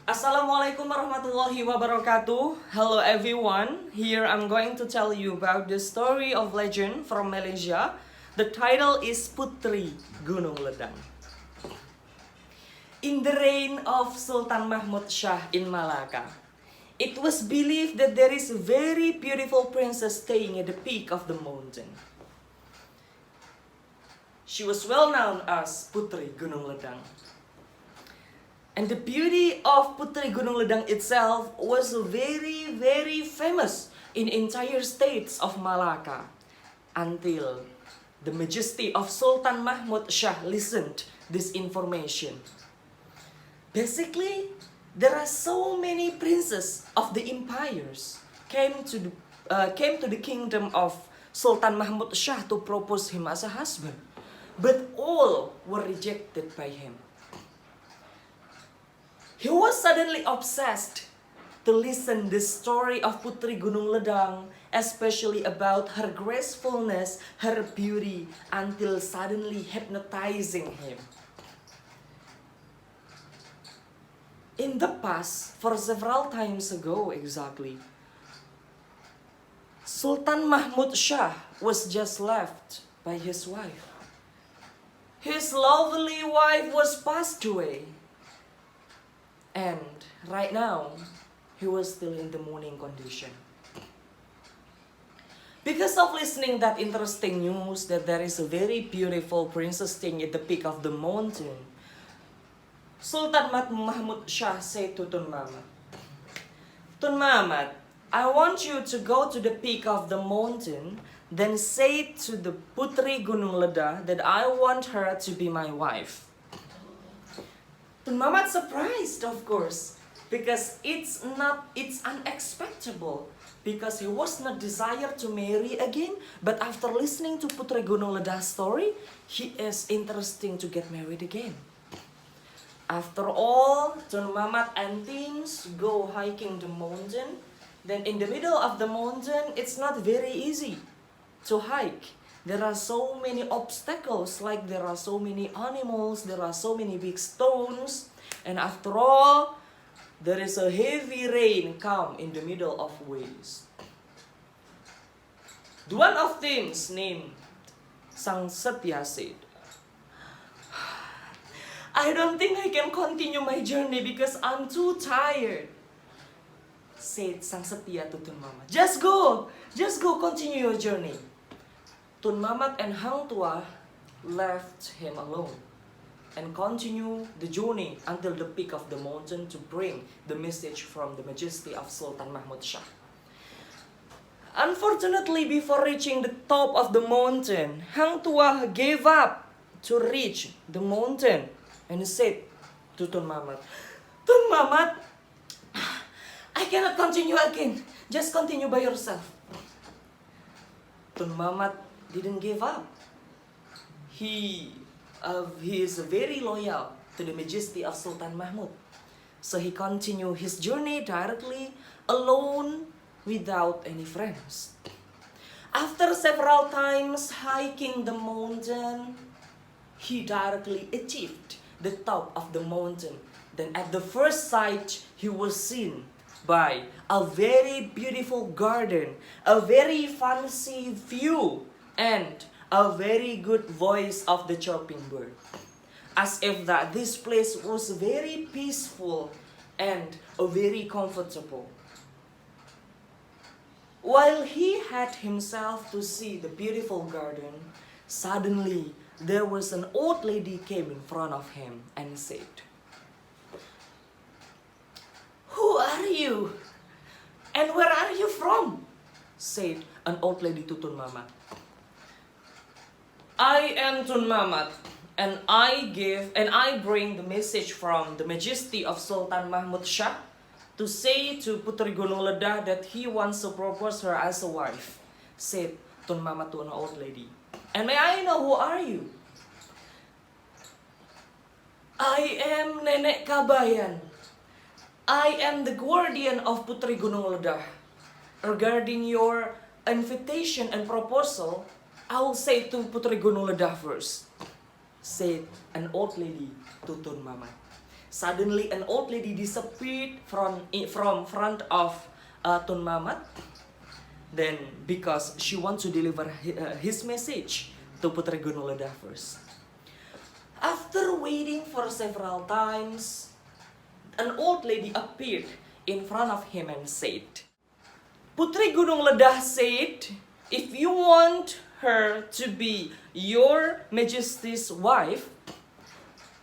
Assalamualaikum warahmatullahi wabarakatuh. Hello everyone. Here I'm going to tell you about the story of legend from Malaysia. The title is Puteri Gunung Ledang. In the reign of Sultan Mahmud Syah in Malacca, it was believed that there is a very beautiful princess staying at the peak of the mountain. She was well known as Puteri Gunung Ledang. And the beauty of Puteri Gunung Ledang itself was very famous in entire states of Malacca until the majesty of Sultan Mahmud Syah listened this information. Basically, there are so many princes of the empires came to the kingdom of Sultan Mahmud Syah to propose him as a husband, but all were rejected by him. He was suddenly obsessed to listen the story of Puteri Gunung Ledang, especially about her gracefulness, her beauty, until suddenly hypnotizing him. In the past, for several times ago exactly, Sultan Mahmud Syah was just left by his wife. His lovely wife was passed away. And right now, he was still in the mourning condition. Because of listening that interesting news that there is a very beautiful princess staying at the peak of the mountain, Sultan Mahmud Syah said to Tun Mamat, Tun Mamat, I want you to go to the peak of the mountain, then say to the Puteri Gunung Ledang that I want her to be my wife. Tun Mamat surprised, of course, because it's unexpectable, because he was not desired to marry again, but after listening to Puteri Gunung Ledang's story, he is interesting to get married again. After all, Tun Mamat and teams go hiking the mountain. Then in the middle of the mountain, it's not very easy to hike. There are so many obstacles, like there are so many animals, there are so many big stones. And after all, there is a heavy rain come in the middle of ways. One of them named Sang Setya said, I don't think I can continue my journey because I'm too tired. Said Sang Setya to Tun Mamat, Just go, continue your journey. Tun Mamat and Hang Tuah left him alone and continue the journey until the peak of the mountain to bring the message from the majesty of Sultan Mahmud Syah. Unfortunately, before reaching the top of the mountain, Hang Tuah gave up to reach the mountain and said to Tun Mamat, Tun Mamat, I cannot continue again. Just continue by yourself. Tun Mamat didn't give up. He is very loyal to the majesty of Sultan Mahmud. So he continued his journey directly, alone, without any friends. After several times hiking the mountain, he directly achieved the top of the mountain. Then at the first sight, he was seen by a very beautiful garden, a very fancy view, and a very good voice of the chirping bird. As if that this place was very peaceful and very comfortable. While he had himself to see the beautiful garden, suddenly there was an old lady came in front of him and said, Who are you? And where are you from? Said an old lady to Tun Mamat. I am Tun Mamat, and I bring the message from the majesty of Sultan Mahmud Syah to say to Puteri Gunung Ledang that he wants to propose her as a wife, said Tun Mamat to an old lady. And may I know who are you? I am Nenek Kebayan. I am the guardian of Puteri Gunung Ledang. Regarding your invitation and proposal, I will say to Puteri Gunung Ledang first, said an old lady to Tun Mamat. Suddenly, an old lady disappeared from front of Tun Mamat. Then, because she wants to deliver his message to Puteri Gunung Ledang first. After waiting for several times, an old lady appeared in front of him and said, Puteri Gunung Ledang said, if you want her to be your majesty's wife,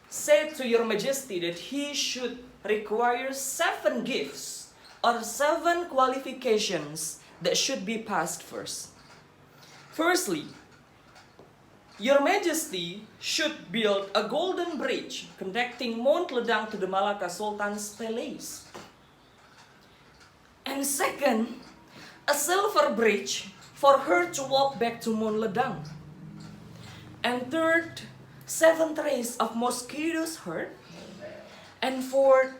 say to your majesty that he should require 7 gifts or 7 qualifications that should be passed first. Firstly, your majesty should build a golden bridge connecting Mount Ledang to the Malacca Sultan's palace. And second, a silver bridge for her to walk back to Mount Ledang. And third, 7 trays of mosquitoes herd. And fourth,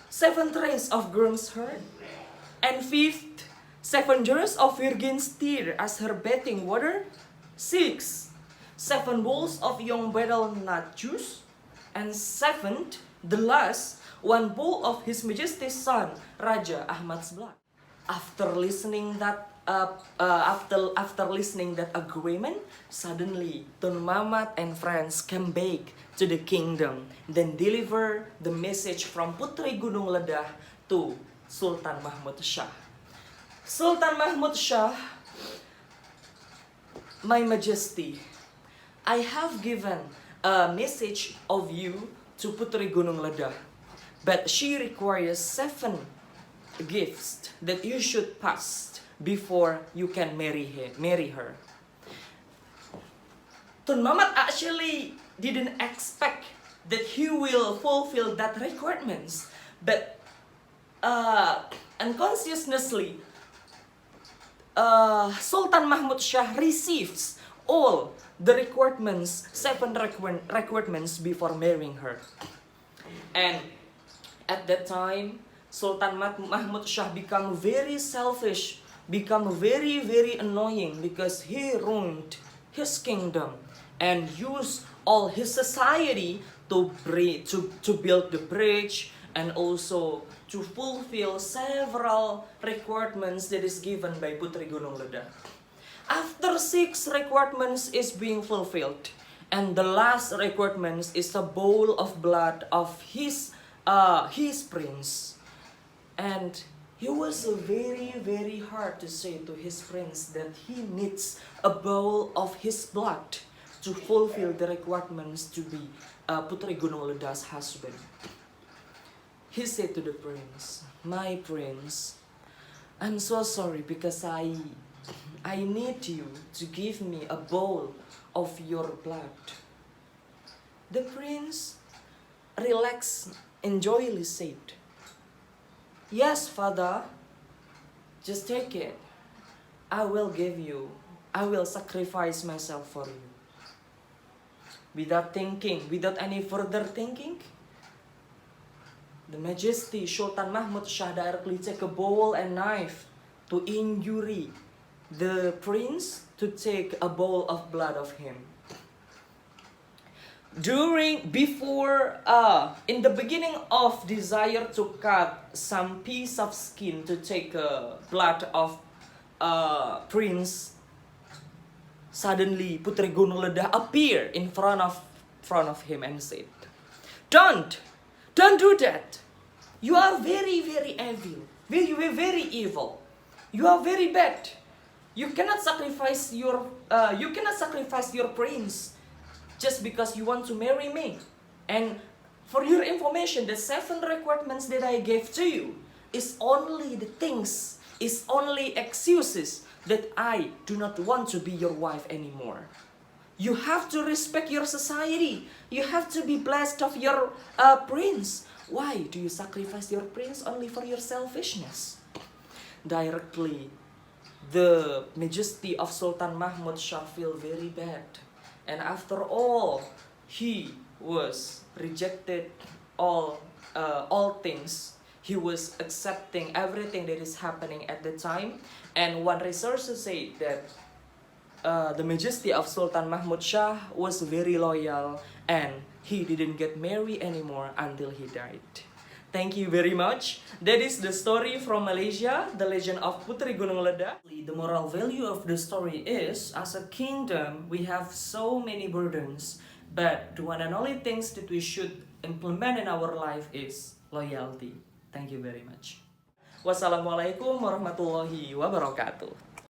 7 trays of groom's herd. And fifth, 7 jars of virgin steer as her bathing water. 6, 7 bowls of young betel nut juice. And 7th, the last, 1 bowl of His Majesty's son, Raja Ahmad's blood. After listening that agreement, suddenly Tun Mamat and friends came back to the kingdom, then deliver the message from Puteri Gunung Ledang to Sultan Mahmud Syah. Sultan Mahmud Syah, My Majesty, I have given a message of you to Puteri Gunung Ledang, but she requires 7 gifts that you should pass before you can marry her. Tun Mamat actually didn't expect that he will fulfill that requirements, but unconsciously, Sultan Mahmud Syah receives all the requirements, 7 requirements before marrying her. And at that time, Sultan Mahmud Syah become very selfish, become very, very annoying because he ruined his kingdom and used all his society to build the bridge and also to fulfill several requirements that is given by Puteri Gunung Ledang. After 6 requirements is being fulfilled, and the last requirements is a bowl of blood of his prince. And he was very, very hard to say to his prince that he needs a bowl of his blood to fulfill the requirements to be Puteri Gunung Ledang's husband. He said to the prince, my prince, I'm so sorry because I need you to give me a bowl of your blood. The prince relaxed and joyfully said, yes, father, just take it. I will give you. I will sacrifice myself for you. Without thinking, without any further thinking, the Majesty Sultan Mahmud Syah directly take a bowl and knife to injure the prince to take a bowl of blood of him. In the beginning of desire to cut some piece of skin to take blood of prince, suddenly Puteri Gunung Ledang appeared in front of him and said, don't do that. You are very, very evil. You are very evil. You are very bad. You cannot sacrifice your prince just because you want to marry me. And for your information, the 7 requirements that I gave to you is only excuses that I do not want to be your wife anymore. You have to respect your society. You have to be blessed of your prince. Why do you sacrifice your prince only for your selfishness? Directly, the Majesty of Sultan Mahmud Syah feel very bad. And after all, he was rejected all things. He was accepting everything that is happening at the time. And one resource said that the majesty of Sultan Mahmud Syah was very loyal and he didn't get married anymore until he died. Thank you very much. That is the story from Malaysia, the legend of Puteri Gunung Ledang. The moral value of the story is, as a kingdom, we have so many burdens, but the one and only things that we should implement in our life is loyalty. Thank you very much. Wassalamualaikum warahmatullahi wabarakatuh.